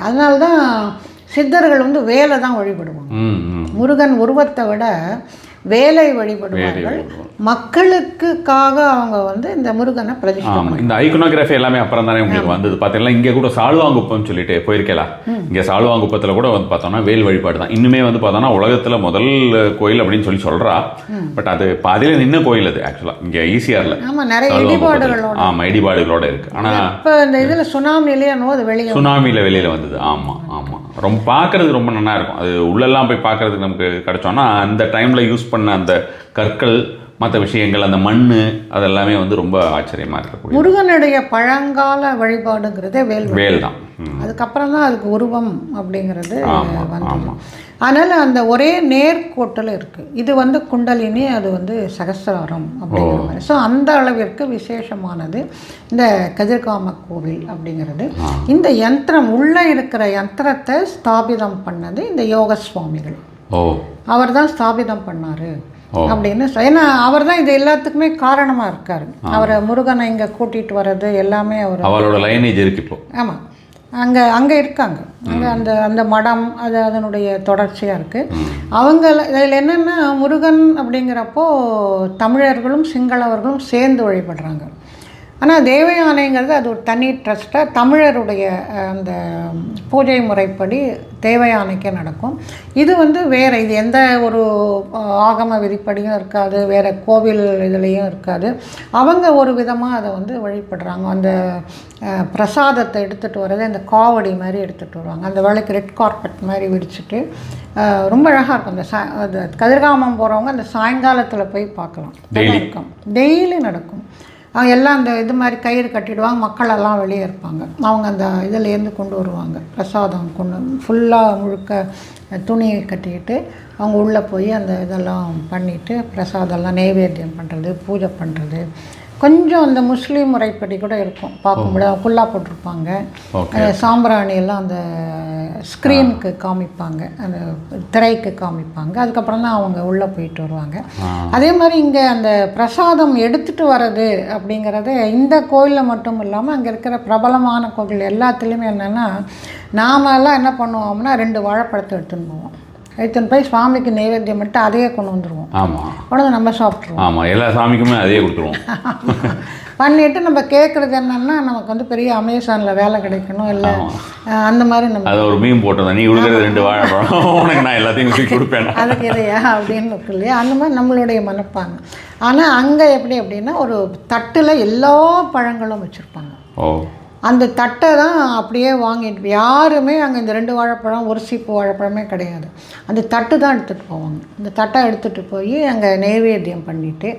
அதனால தான் சித்தர்கள் வந்து வேலை தான் வழிபடுவாங்க. முருகன் உருவத்தை விட வேலை வழிபடுவார்கள். மக்களுக்காக அவங்க வந்து இந்த முருகனை பிரதிஷ்டை. இந்த ஐகோனோகிராஃபி எல்லாமே அப்புறம் தானே உங்களுக்கு வந்தது. பார்த்தீங்கன்னா இங்கே கூட சால்வாங்குப்பம் சொல்லிட்டு போயிருக்கலாம். இங்கே சால்வாங்குப்பத்தில் கூட வந்து பார்த்தோம்னா வேல் வழிபாடு தான். இன்னுமே வந்து பார்த்தோம்னா உலகத்தில் முதல் கோயில் அப்படின்னு சொல்கிறா. பட் அது பாதியில் நின்ன கோயில் அது ஆக்சுவலாக இங்கே ஈசிஆரில். ஆமாம், நிறைய இடிபாடுகளோட. ஆமாம், இடிபாடுகளோட இருக்குது. ஆனால் இப்போ இந்த இதில் சுனாமிலேயே அது வெளியே சுனாமியில் வெளியில் வந்தது. ஆமாம் ஆமாம், ரொம்ப பார்க்குறதுக்கு ரொம்ப நல்லா இருக்கும். அது உள்ளெல்லாம் போய் பார்க்குறதுக்கு நமக்கு கிடச்சோன்னா அந்த டைமில் யூஸ் பண்ண அந்த கற்கள் மற்ற விஷயங்கள் அந்த மண் அதெல்லாமே வந்து ரொம்ப ஆச்சரியமாக இருக்கக்கூடிய முருகனுடைய பழங்கால வழிபாடுங்கிறதே வேல் தான். அதுக்கப்புறம் தான் அதுக்கு உருவம் அப்படிங்கிறது வந்து. அதனால் அந்த ஒரே நேர்கோட்டில் இருக்குது. இது வந்து குண்டலினி, அது வந்து சகசிராரம் அப்படிங்கிற மாதிரி. ஸோ அந்த அளவிற்கு விசேஷமானது இந்த கதிர்காம கோவில் அப்படிங்கிறது. இந்த யந்திரம் உள்ளே இருக்கிற யந்திரத்தை ஸ்தாபிதம் பண்ணது இந்த யோக சுவாமிகள். அவர் தான் ஸ்தாபிதம் பண்ணார் அப்படின்னு. ஏன்னா அவர் தான் இது எல்லாத்துக்குமே காரணமாக இருக்கார். அவரை முருகனை இங்கே கூட்டிகிட்டு வர்றது எல்லாமே அவரோட லைனேஜ் இருக்கு இப்போ. ஆமாம், அங்கே இருக்காங்க. அங்கே அந்த மடம் அது அதனுடைய தொடர்ச்சியாக இருக்குது. அவங்க இதில் என்னென்னா முருகன் அப்படிங்கிறப்போ தமிழர்களும் சிங்களவர்களும் சேர்ந்து வழிபடுறாங்க. ஆனால் தேவயானைங்கிறது அது ஒரு தனி ட்ரஸ்ட்டாக தமிழருடைய அந்த பூஜை முறைப்படி தேவயானைக்கே நடக்கும். இது வந்து வேறு, இது எந்த ஒரு ஆகம விதிப்படியும் இருக்காது, வேறு கோவில் இதுலேயும் இருக்காது. அவங்க ஒரு விதமாக அதை வந்து வழிபடுறாங்க. அந்த பிரசாதத்தை எடுத்துகிட்டு வரது அந்த காவடி மாதிரி எடுத்துகிட்டு வருவாங்க. அந்த வேலைக்கு ரெட் கார்பெட் மாதிரி விரிச்சிட்டு ரொம்ப அழகாக இருக்கும். அந்த கதிர்காமம் போகிறவங்க அந்த சாயங்காலத்தில் போய் பார்க்கலாம். இருக்கும், டெய்லி நடக்கும். எல்லாம் அந்த இது மாதிரி கயிறு கட்டிடுவாங்க, மக்களெல்லாம் வெளியே இருப்பாங்க. அவங்க அந்த இதிலேருந்து கொண்டு வருவாங்க பிரசாதம், கொண்டு ஃபுல்லாக முழுக்க துணியை கட்டிக்கிட்டு அவங்க உள்ளே போய் அந்த இதெல்லாம் பண்ணிவிட்டு பிரசாதம்லாம் நைவேத்தியம் பண்ணுறது, பூஜை பண்ணுறது. கொஞ்சம் அந்த முஸ்லீம் முறைப்படி கூட இருக்கும், பார்க்கும்போது குல்லா போட்டிருப்பாங்க, சாம்பிராணி எல்லாம் அந்த ஸ்க்ரீனுக்கு காமிப்பாங்க, அந்த திரைக்கு காமிப்பாங்க. அதுக்கப்புறம் தான் அவங்க உள்ளே போயிட்டு வருவாங்க. அதே மாதிரி இங்கே அந்த பிரசாதம் எடுத்துகிட்டு வர்றது அப்படிங்கிறது இந்த கோயிலில் மட்டும் இல்லாமல் அங்கே இருக்கிற பிரபலமான கோவில் எல்லாத்துலேயுமே என்னென்னா, நாமெல்லாம் என்ன பண்ணுவோம்னா 2 வாழைப்பழத்தை எடுத்துன்னு போவோம். எடுத்துன்னு போய் சுவாமிக்கு நைவேத்தியம் மட்டும் அதையே கொண்டு வந்துடுவோம். ஆமாம், கொண்டு நம்ம சாப்பிட்ருவோம். ஆமாம், எல்லா சாமிக்குமே அதையே கொடுத்துருவோம். பண்ணிவிட்டு நம்ம கேட்குறது என்னென்னா, நமக்கு வந்து பெரிய அமேசானில் வேலை கிடைக்கணும், இல்லை அந்த மாதிரி நம்ம அதை ஒரு மீன் போட்டோம், நீ கொடுக்குறது 2 வாழைப்பழம், உனக்கு நான் எல்லாத்தையும் கொடுப்பேன், அதுக்கு இதையா அப்படின்னு இருக்கு இல்லையா, அந்த மாதிரி நம்மளுடைய மனப்பாங்க. ஆனால் அங்கே எப்படி அப்படின்னா ஒரு தட்டில் எல்லா பழங்களும் வச்சுருப்பாங்க. அந்த தட்டை தான் அப்படியே வாங்கிட்டு யாருமே அங்கே இந்த 2 வாழைப்பழம் 1 சீப்பு வாழைப்பழமே கிடையாது. அந்த தட்டு தான் எடுத்துகிட்டு போவாங்க. அந்த தட்டை எடுத்துகிட்டு போய் அங்கே நைவேத்தியம் பண்ணிவிட்டு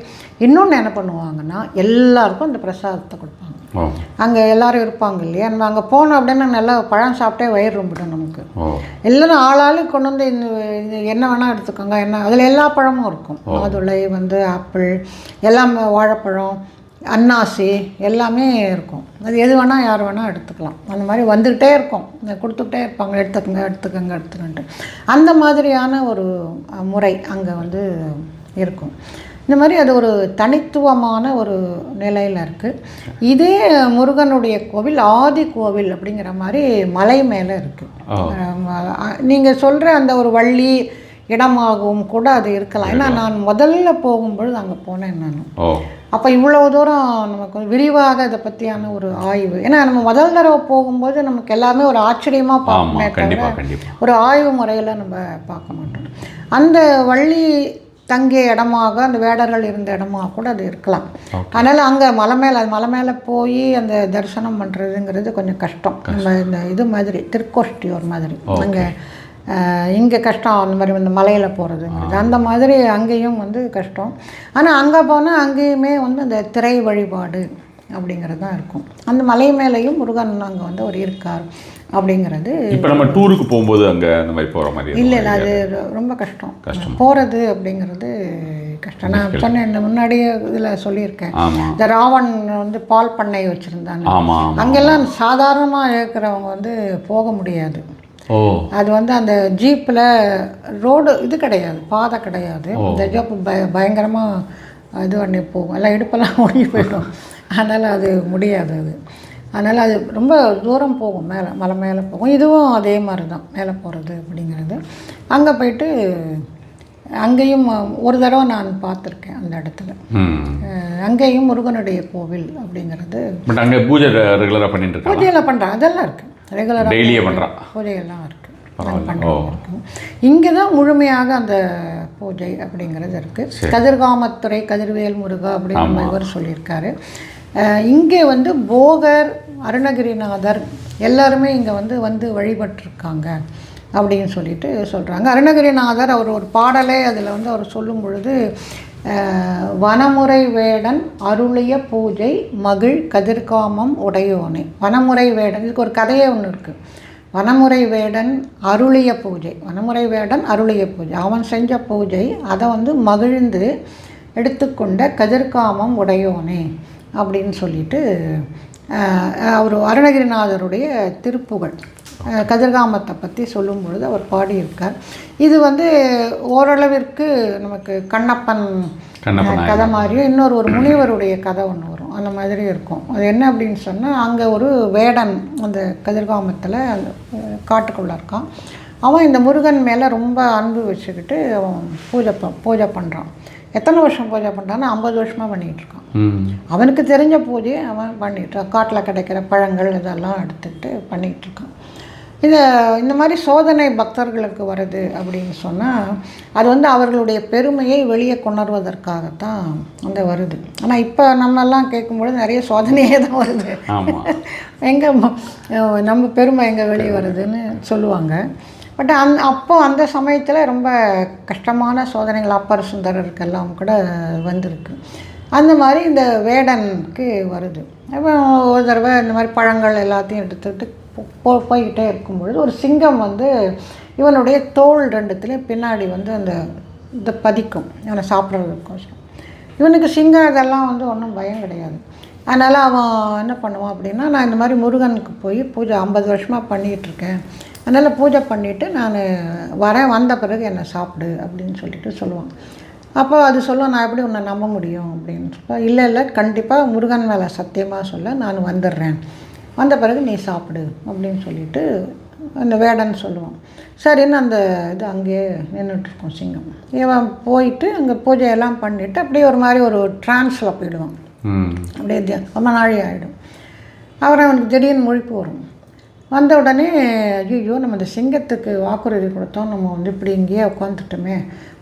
இன்னொன்று என்ன பண்ணுவாங்கன்னா எல்லாருக்கும் அந்த பிரசாதத்தை கொடுப்பாங்க. அங்கே எல்லோரும் இருப்பாங்க இல்லையா, நம்ம அங்கே போனோம் அப்படின்னா நல்லா பழம் சாப்பிட்டே வயிறு ரொம்பிடும் நமக்கு. எல்லோரும் ஆளாளுக்கு கொண்டு வந்து இந்த என்ன வேணால் எடுத்துக்கோங்க, என்ன அதில் எல்லா பழமும் இருக்கும். மாதுளை வந்து ஆப்பிள் எல்லாம், வாழைப்பழம், அன்னாசி எல்லாமே இருக்கும். அது எது வேணால் யார் வேணால் எடுத்துக்கலாம். அந்த மாதிரி வந்துக்கிட்டே இருக்கும், கொடுத்துக்கிட்டே இருப்பாங்க, எடுத்துக்கங்கன்ட்டு. அந்த மாதிரியான ஒரு முறை அங்கே வந்து இருக்கும். இந்த மாதிரி அது ஒரு தனித்துவமான ஒரு நிலையில் இருக்குது. இதே முருகனுடைய கோவில் ஆதி கோவில் அப்படிங்கிற மாதிரி மலை மேலே இருக்குது. நீங்கள் சொல்கிற அந்த ஒரு வள்ளி இடமாகவும் கூட அது இருக்கலாம். ஏன்னா நான் முதல்ல போகும்பொழுது அங்கே போனேன் நான். அப்போ இவ்வளோ தூரம் நமக்கு விரிவாக இதை பற்றியான ஒரு ஆய்வு, ஏன்னா நம்ம முதல் தடவை போகும்போது நமக்கு எல்லாமே ஒரு ஆச்சரியமாக பார்ப்போமே தவிர ஒரு ஆய்வு முறையில் நம்ம பார்க்க மாட்டோம். அந்த வள்ளி தங்கிய இடமாக அந்த வேடர்கள் இருந்த இடமாக கூட அது இருக்கலாம். அதனால் அங்கே மலை மேலே போய் அந்த தரிசனம் பண்ணுறதுங்கிறது கொஞ்சம் கஷ்டம். நம்ம இந்த இது மாதிரி திருக்கோஷ்டியூர் மாதிரி அங்கே இங்கே கஷ்டம், அந்த மாதிரி இந்த மலையில் போகிறதுங்கிறது அந்த மாதிரி அங்கேயும் வந்து கஷ்டம். ஆனால் அங்கே போனால் அங்கேயுமே வந்து அந்த திரை வழிபாடு அப்படிங்கிறது தான் இருக்கும். அந்த மலை மேலேயும் முருகன் அங்கே வந்து ஒரு இருக்கார் அப்படிங்கிறது. இப்போ நம்ம டூருக்கு போகும்போது அங்கே அந்த மாதிரி போகிற மாதிரி இல்லை, அது ரொம்ப கஷ்டம் போகிறது அப்படிங்கிறது கஷ்டம். நான் சொன்னேன், இந்த முன்னாடியே இதில் சொல்லியிருக்கேன், இந்த ராவன் வந்து பால் பண்ணை வச்சுருந்தாங்க. அங்கெல்லாம் சாதாரணமாக இருக்கிறவங்க வந்து போக முடியாது. அது வந்து அந்த ஜீப்பில் ரோடு இது கிடையாது, பாதை கிடையாது. இந்த ஜீப்பு பயங்கரமாக இது பண்ணி போகும், எல்லாம் இடுப்பெல்லாம் ஒடுங்கி போயிடும். அதனால் அது முடியாது. அதனால் அது ரொம்ப தூரம் போகும், மலை மேலே போகும். இதுவும் அதே மாதிரி தான், மேலே போகிறது அப்படிங்கிறது. அங்கே போயிட்டு அங்கேயும் ஒரு தடவை நான் பார்த்துருக்கேன் அந்த இடத்துல. அங்கேயும் முருகனுடைய கோவில் அப்படிங்கிறது. பட் அங்கே பூஜை ரெகுலராக பண்ணிட்டு இருக்கேன், பூஜையெல்லாம் பண்ணுறேன், அதெல்லாம் இருக்குது, ரெகுலராக டெய்லியே பண்ணுறான், பூஜையெல்லாம் இருக்குது. இங்கே தான் முழுமையாக அந்த பூஜை அப்படிங்கிறது இருக்குது. கதிர்காமத்துறை கதிர்வேல் முருகா அப்படின்னு இவர் சொல்லியிருக்காரு. இங்கே வந்து போகர், அருணகிரிநாதர் எல்லாருமே இங்கே வந்து வழிபட்டிருக்காங்க அப்படின்னு சொல்லிட்டு சொல்கிறாங்க. அருணகிரிநாதர் அவர் ஒரு பாடலே அதில் வந்து அவர் சொல்லும் பொழுது, வனமுறை வேடன் அருளிய பூஜை மகிழ் கதிர்காமம் உடையோனே. வனமுறை வேடன், இதுக்கு ஒரு கதையே ஒன்று இருக்குது. வனமுறை வேடன் அருளிய பூஜை, வனமுறை வேடன் அருளிய பூஜை, அவன் செஞ்ச பூஜை அதை வந்து மகிழ்ந்து எடுத்துக்கொண்ட கதிர்காமம் உடையோனே அப்படின்னு சொல்லிட்டு அவர் அருணகிரிநாதருடைய திருப்புகழ் கதிர்காமத்தை பற்றி சொல்லும் பொழுது அவர் பாடியிருக்கார். இது வந்து ஓரளவிற்கு நமக்கு கண்ணப்பன் கதை மாதிரியும் இன்னொரு ஒரு முனிவருடைய கதை ஒன்று வரும், அந்த மாதிரி இருக்கும். அது என்ன அப்படின்னு சொன்னால், அங்கே ஒரு வேடன் அந்த கதிர்காமத்தில் காட்டுக்குள்ளே இருக்கான். அவன் இந்த முருகன் மேலே ரொம்ப அன்பு வச்சுக்கிட்டு அவன் பூஜை பண்ணுறான். எத்தனை வருஷம் பூஜை பண்ணுறான்னா 50 வருஷமாக பண்ணிகிட்டு இருக்கான். அவனுக்கு தெரிஞ்ச பூஜையை அவன் பண்ணிகிட்ருக்கான். காட்டில் கிடைக்கிற பழங்கள் இதெல்லாம் எடுத்துக்கிட்டு பண்ணிகிட்ருக்கான். இந்த மாதிரி சோதனை பக்தர்களுக்கு வருது அப்படின்னு சொன்னால் அது வந்து அவர்களுடைய பெருமையை வெளியே கொணர்வதற்காகத்தான் அந்த வருது. ஆனால் இப்போ நம்மெல்லாம் கேட்கும்பொழுது நிறைய சோதனையே தான் வருது. எங்கே நம்ம பெருமை எங்கே வெளியே வருதுன்னு சொல்லுவாங்க. பட் அந்த சமயத்தில் ரொம்ப கஷ்டமான சோதனைகள் அப்பர் சுந்தரருக்கெல்லாம் கூட வந்திருக்கு. அந்த மாதிரி இந்த வேடனுக்கு வருது. அப்போ ஒரு தடவை இந்த மாதிரி பழங்கள் எல்லாத்தையும் எடுத்துகிட்டு போய்கிட்டே இருக்கும்பொழுது ஒரு சிங்கம் வந்து இவனுடைய தோல் ரெண்டுத்துலேயும் பின்னாடி வந்து அந்த இதை பதிக்கும், இவனை சாப்பிட்றதுக்கோசரம். இவனுக்கு சிங்கம் இதெல்லாம் வந்து ஒன்றும் பயம் கிடையாது. அதனால் அவன் என்ன பண்ணுவான் அப்படின்னா, நான் இந்த மாதிரி முருகனுக்கு போய் பூஜை 50 வருஷமாக பண்ணிகிட்ருக்கேன், அதனால் பூஜை பண்ணிவிட்டு நான் வந்த பிறகு என்னை சாப்பிடு அப்படின்னு சொல்லுவான். அப்போ அது சொல்லுவான், நான் எப்படி உன்னை நம்ப முடியும் அப்படின்னு சொல்லுவான். இல்லை கண்டிப்பாக முருகன் மேலே சத்தியமாக சொல்ல நான் வந்துடுறேன், வந்த பிறகு நீ சாப்பிடு அப்படின்னு சொல்லிவிட்டு அந்த வேடன் சொல்லுவான். சரின்னு அந்த இது அங்கேயே நின்றுட்டுருக்கோம் சிங்கம். இவன் போயிட்டு அங்கே பூஜையெல்லாம் பண்ணிவிட்டு அப்படியே ஒரு மாதிரி ஒரு ட்ரான்ஸில் போயிடுவான். அப்படியே ரொம்ப நாழி ஆகிடும். அவனுக்கு திடீர்னு முழிப்பு வரும். வந்த உடனே ஐயோ நம்ம இந்த சிங்கத்துக்கு வாக்குறுதி கொடுத்தோம், நம்ம வந்து இப்படி இங்கேயே உட்காந்துட்டோமே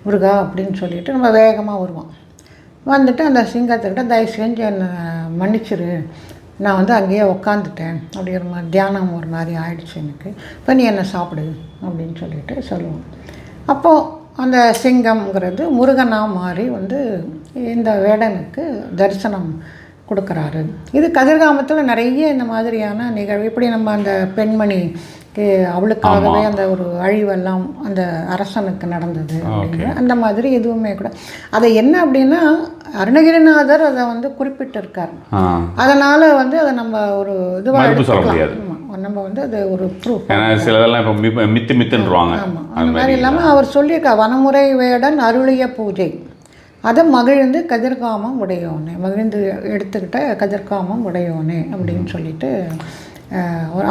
முருகா அப்படின்னு சொல்லிவிட்டு நம்ம வேகமாக வருவான். வந்துட்டு அந்த சிங்கத்துக்கிட்ட தயவு செஞ்சு என்னை மன்னிச்சிரு, நான் வந்து அங்கேயே உட்காந்துட்டேன், அப்படி ஒரு மாதிரி தியானம் ஒரு மாதிரி ஆயிடுச்சு எனக்கு, இப்போ நீ என்னை சாப்பிடு அப்படின்னு சொல்லிட்டு சொல்லுவோம். அப்போது அந்த சிங்கம்ங்கிறது முருகனாக மாறி வந்து இந்த வேடனுக்கு தரிசனம் கொடுக்குறாரு. இது கதிர்காமத்தில் நிறைய இந்த மாதிரியான நிகழ்வு. இப்படி நம்ம அந்த பெண்மணிக்கு அவளுக்காகவே அந்த ஒரு அழிவெல்லாம் அந்த அரசனுக்கு நடந்தது அப்படின்னு அந்த மாதிரி எதுவுமே கூட. அதை என்ன அப்படின்னா அருணகிரிநாதர் அதை வந்து குறிப்பிட்டிருக்கார். அதனால் வந்து அதை நம்ம ஒரு இதுவாக எடுத்துக்கலாம். நம்ம வந்து அது ஒரு ப்ரூஃப். சிலதெல்லாம் இப்போ மித்துன்றுவாங்க. ஆமாம், அந்த மாதிரி இல்லாமல் அவர் சொல்லியிருக்கார், வனமுறை வேடன் அருளிய பூஜை அதை மகிழ்ந்து கதிர்காமம் உடையோனே, மகிழ்ந்து எடுத்துக்கிட்ட கதிர்காமம் உடையோனே அப்படின்னு சொல்லிட்டு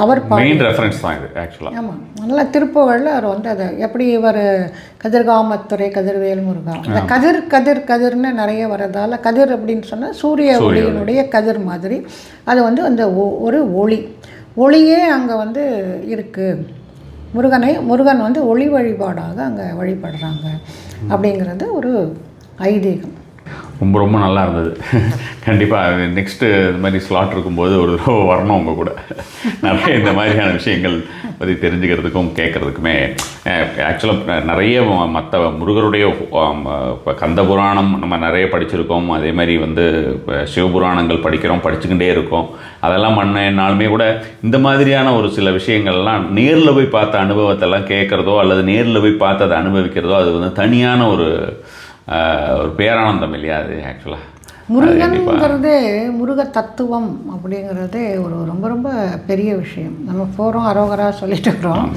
அவர் மெயின் ரெஃபரன்ஸ் தான் இது ஆக்சுவலாக. ஆமாம், நல்லா திருப்புகழில் அவர் வந்து அதை எப்படி இவர் கதிர்காமத்துறை கதிர்வேல் முருகா, அந்த கதிர்னு நிறைய வரதால் கதிர் அப்படின்னு சொன்னால் சூரிய ஒளியினுடைய கதிர் மாதிரி அது வந்து அந்த ஒரு ஒளியே அங்கே வந்து இருக்குது. முருகன் வந்து ஒளி வழிபாடாக அங்கே வழிபடுறாங்க அப்படிங்கிறது ஒரு ஐதீகம். ரொம்ப ரொம்ப நல்லா இருந்தது. கண்டிப்பாக நெக்ஸ்ட்டு இந்த மாதிரி ஸ்லாட் இருக்கும்போது ஒரு தடவை வரணும் உங்கள் கூட. நிறைய இந்த மாதிரியான விஷயங்கள் பற்றி தெரிஞ்சுக்கிறதுக்கும் கேட்குறதுக்குமே. ஆக்சுவலாக நிறைய மற்ற முருகருடைய கந்த புராணம் நம்ம நிறைய படிச்சிருக்கோம். அதே மாதிரி வந்து சிவபுராணங்கள் படிச்சுக்கிட்டே இருக்கோம். அதெல்லாம் பண்ணனாலுமே கூட இந்த மாதிரியான ஒரு சில விஷயங்கள்லாம் நேரில் போய் பார்த்த அனுபவத்தெல்லாம் கேட்குறதோ அல்லது நேரில் போய் பார்த்து அதை அனுபவிக்கிறதோ அது வந்து தனியான ஒரு பேரானந்தம் இல்லையா? அது ஆக்சுவலாக முருகன்கிறதே முருக தத்துவம் அப்படிங்கிறதே ஒரு ரொம்ப ரொம்ப பெரிய விஷயம். நம்ம போகிறோம் அரோகரா சொல்லிட்டு இருக்கிறோம்,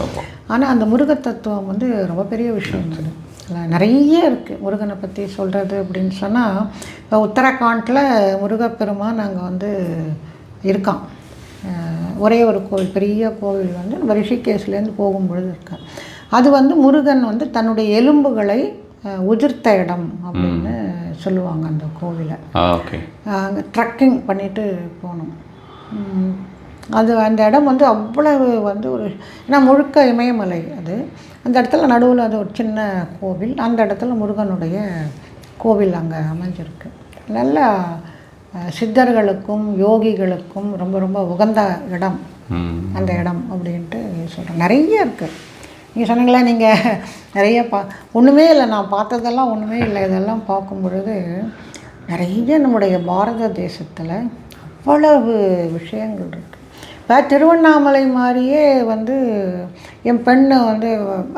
ஆனால் அந்த முருக தத்துவம் வந்து ரொம்ப பெரிய விஷயம். அது நிறைய இருக்குது முருகனை பற்றி சொல்கிறது அப்படின்னு சொன்னால். இப்போ உத்தரகாண்டில் முருகப்பெருமான் அங்கே வந்து இருக்கான். ஒரே ஒரு கோவில், பெரிய கோவில் வந்து நம்ம ரிஷிகேஷ்லேருந்து போகும்பொழுது இருக்கான். அது வந்து முருகன் வந்து தன்னுடைய எலும்புகளை உதிர்த்த இடம் அப்படின்னு சொல்லுவாங்க அந்த கோவிலை. அங்கே ட்ரக்கிங் பண்ணிட்டு போனோம். அந்த இடம் வந்து அவ்வளவு வந்து ஒரு, ஏன்னா முழுக்க இமயமலை அது. அந்த இடத்துல நடுவில் அது ஒரு சின்ன கோவில், அந்த இடத்துல முருகனுடைய கோவில் அங்கே அமைஞ்சிருக்கு. நல்லா சித்தர்களுக்கும் யோகிகளுக்கும் ரொம்ப ரொம்ப உகந்த இடம் அந்த இடம் அப்படின்ட்டு சொல்கிறேன். நிறைய இருக்குது. நீங்கள் சொன்னீங்களா, நீங்கள் நிறைய ஒன்றுமே இல்லை, நான் பார்த்ததெல்லாம் ஒன்றுமே இல்லை. இதெல்லாம் பார்க்கும் பொழுது நிறைய நம்முடைய பாரத தேசத்தில் அவ்வளவு விஷயங்கள் இருக்குது. இப்போ திருவண்ணாமலை மாதிரியே வந்து என் பெண்ணு வந்து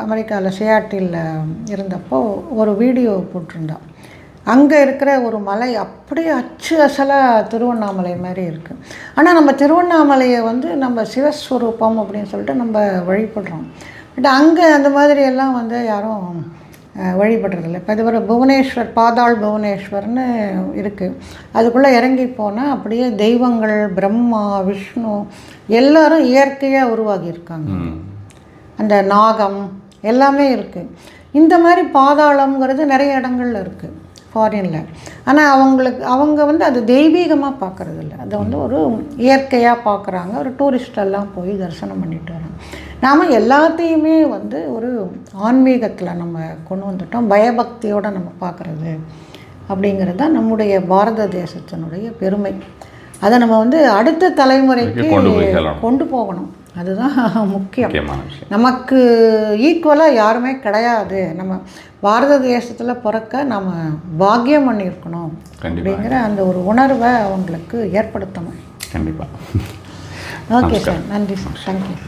அமெரிக்காவில் சியாட்டில் இருந்தப்போ ஒரு வீடியோ போட்டிருந்தான். அங்கே இருக்கிற ஒரு மலை அப்படியே அச்சு அசலாக திருவண்ணாமலை மாதிரி இருக்குது. ஆனால் நம்ம திருவண்ணாமலையை வந்து நம்ம சிவஸ்வரூபம் அப்படின்னு சொல்லிட்டு நம்ம வழிபடுறோம். பட் அங்கே அந்த மாதிரி எல்லாம் வந்து யாரும் வழிபடுறதில்லை. இப்போ இது ஒரு புவனேஸ்வர், பாதாள் புவனேஸ்வர்னு இருக்குது. அதுக்குள்ளே இறங்கி போனால் அப்படியே தெய்வங்கள், பிரம்மா, விஷ்ணு எல்லோரும் இயற்கையாக உருவாகியிருக்காங்க. அந்த நாகம் எல்லாமே இருக்குது. இந்த மாதிரி பாதாளம்ங்கிறது நிறைய இடங்கள்ல இருக்குது. ஃபாரினில். ஆனால் அவங்க வந்து அது தெய்வீகமாக பார்க்குறது இல்லை, அதை வந்து ஒரு இயற்கையாக பார்க்குறாங்க. ஒரு டூரிஸ்டெல்லாம் போய் தரிசனம் பண்ணிட்டு வராங்க. நாம் எல்லாத்தையுமே வந்து ஒரு ஆன்மீகத்தில் நம்ம கொண்டு வந்துட்டோம், பயபக்தியோடு நம்ம பார்க்குறது அப்படிங்கிறது தான் நம்முடைய பாரத தேசத்தினுடைய பெருமை. அதை நம்ம வந்து அடுத்த தலைமுறைக்கு கொண்டு போகணும், அதுதான் முக்கியம். நமக்கு ஈக்குவலாக யாருமே கிடையாது, நம்ம பாரத தேசத்தில் பிறக்க நம்ம பாக்கியம் பண்ணியிருக்கணும் அப்படிங்கிற அந்த ஒரு உணர்வை அவங்களுக்கு ஏற்படுத்தணும். கண்டிப்பாக. ஓகே சார், நன்றி சார், தேங்க்யூ.